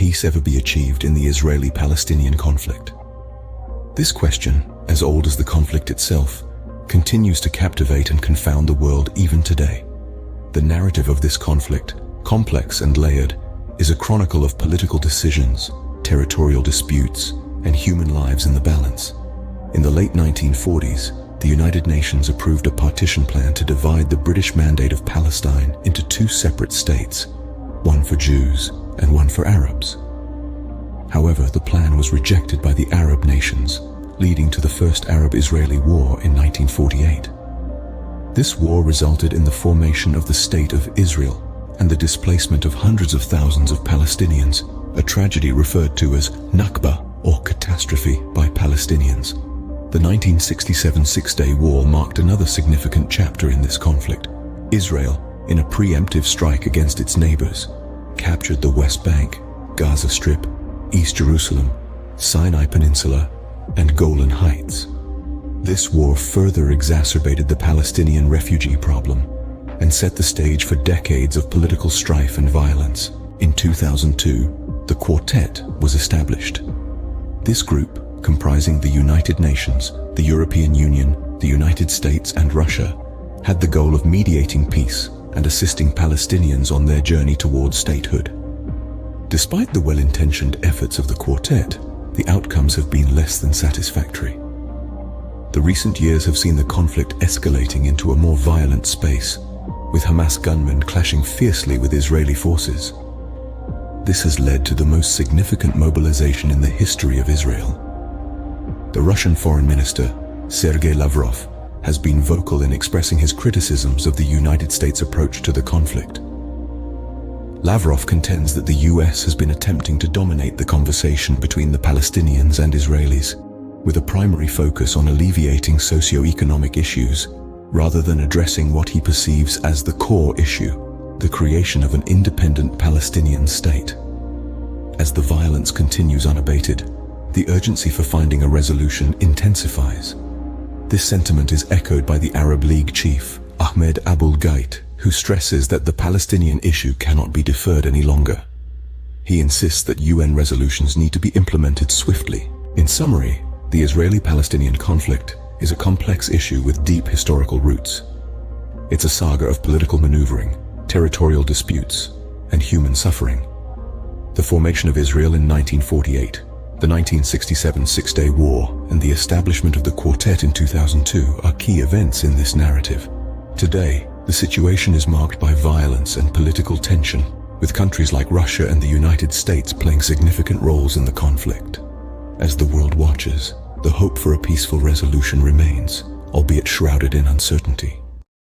peace ever be achieved in the Israeli-Palestinian conflict? This question, as old as the conflict itself, continues to captivate and confound the world even today. The narrative of this conflict, complex and layered, is a chronicle of political decisions, territorial disputes, and human lives in the balance. In the late 1940s, the United Nations approved a partition plan to divide the British Mandate of Palestine into two separate states, one for Jews and one for Arabs. However, the plan was rejected by the Arab nations, leading to the First Arab-Israeli War in 1948. This war resulted in the formation of the State of Israel and the displacement of hundreds of thousands of Palestinians, a tragedy referred to as Nakba, or catastrophe, by Palestinians. The 1967 Six-Day War marked another significant chapter in this conflict. Israel, in a preemptive strike against its neighbors, captured the West Bank, Gaza Strip, East Jerusalem, Sinai Peninsula, and Golan Heights. This war further exacerbated the Palestinian refugee problem and set the stage for decades of political strife and violence. In 2002, the Quartet was established. This group, comprising the United Nations, the European Union, the United States, and Russia, had the goal of mediating peace and assisting Palestinians on their journey towards statehood. Despite the well-intentioned efforts of the Quartet, the outcomes have been less than satisfactory. The recent years have seen the conflict escalating into a more violent space, with Hamas gunmen clashing fiercely with Israeli forces. This has led to the most significant mobilization in the history of Israel. The Russian Foreign Minister, Sergei Lavrov, has been vocal in expressing his criticisms of the United States' approach to the conflict. Lavrov contends that the US has been attempting to dominate the conversation between the Palestinians and Israelis, with a primary focus on alleviating socio-economic issues, rather than addressing what he perceives as the core issue, the creation of an independent Palestinian state. As the violence continues unabated, the urgency for finding a resolution intensifies. This sentiment is echoed by the Arab League chief, Ahmed Abul-Gheit, who stresses that the Palestinian issue cannot be deferred any longer. He insists that UN resolutions need to be implemented swiftly. In summary, the Israeli-Palestinian conflict is a complex issue with deep historical roots. It's a saga of political maneuvering, territorial disputes, and human suffering. The formation of Israel in 1948, the 1967 Six-Day War, and the establishment of the Quartet in 2002 are key events in this narrative. Today, the situation is marked by violence and political tension, with countries like Russia and the United States playing significant roles in the conflict. As the world watches, the hope for a peaceful resolution remains, albeit shrouded in uncertainty.